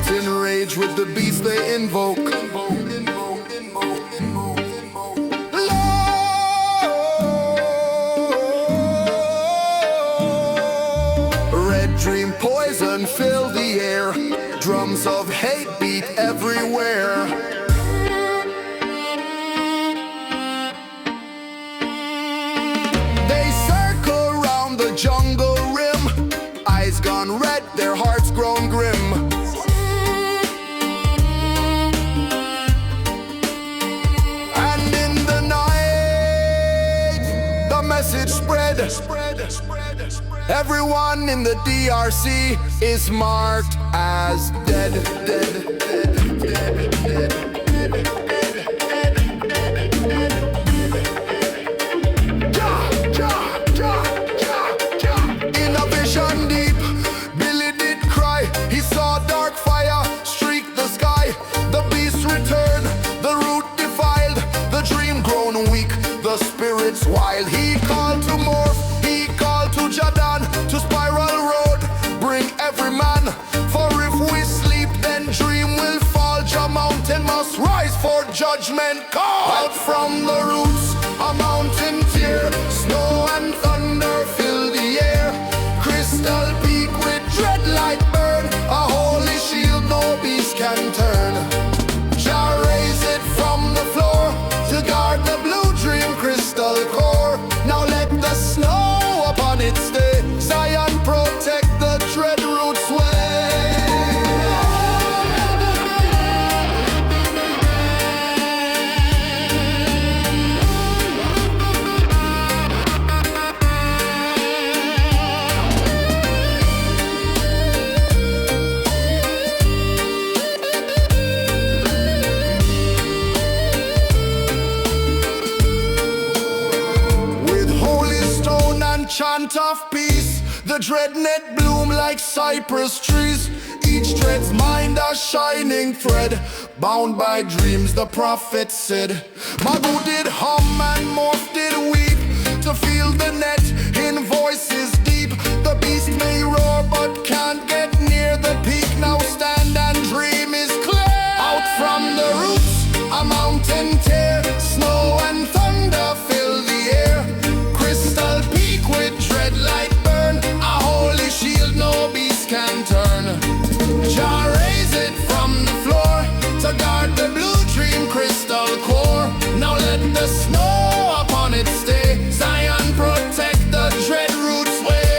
in rage with the beast they invoke. Red dream poison fill the air. Drums of hate beat everywhere. They circle round the jungle rim. Eyes gone red, their hearts grown grim. And in the night, the message spread. Everyone in the DRC is marked as dead. In a vision deep, Billy did cry. He saw dark fire streak the sky. The beast returned, the root defiled, the dream grown weak, the spirits wild. He called to Morph, he called to Jadan, to Spiral Road, bring every man. For if we sleep, then dream will fall. Jah mountain must rise for judgment call. Out from the roots, a mountain tear, snow and thunder fill the air. Crystal peak with dread light burn, a holy shield no beast can turn. Jah raise it from the floor to guard the blue dream crystal core. Now let the snow upon it stay. Zion protect the dread roots way. Chant of peace, the dread net bloom like cypress trees. Each dread's mind a shining thread, bound by dreams, the prophet said. Magu did hum and Morph did weep, to feel the net in voices deep. The beast may roar but can't get near the peak. Now stand and dream is clear. Out from the roots, a mountain tear, snow and thunder fill the air. Crystal peak with dread light burn, a holy shield no beast can turn. Jah raise it from the floor to guard the blue dream crystal core. Now let the snow upon it stay. Zion protect the dread roots way.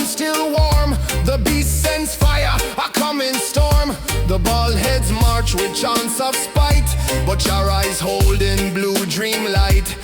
Still warm, the beast sends fire, a coming storm. The bald heads march with chants of spite, but your eyes holding blue dream light.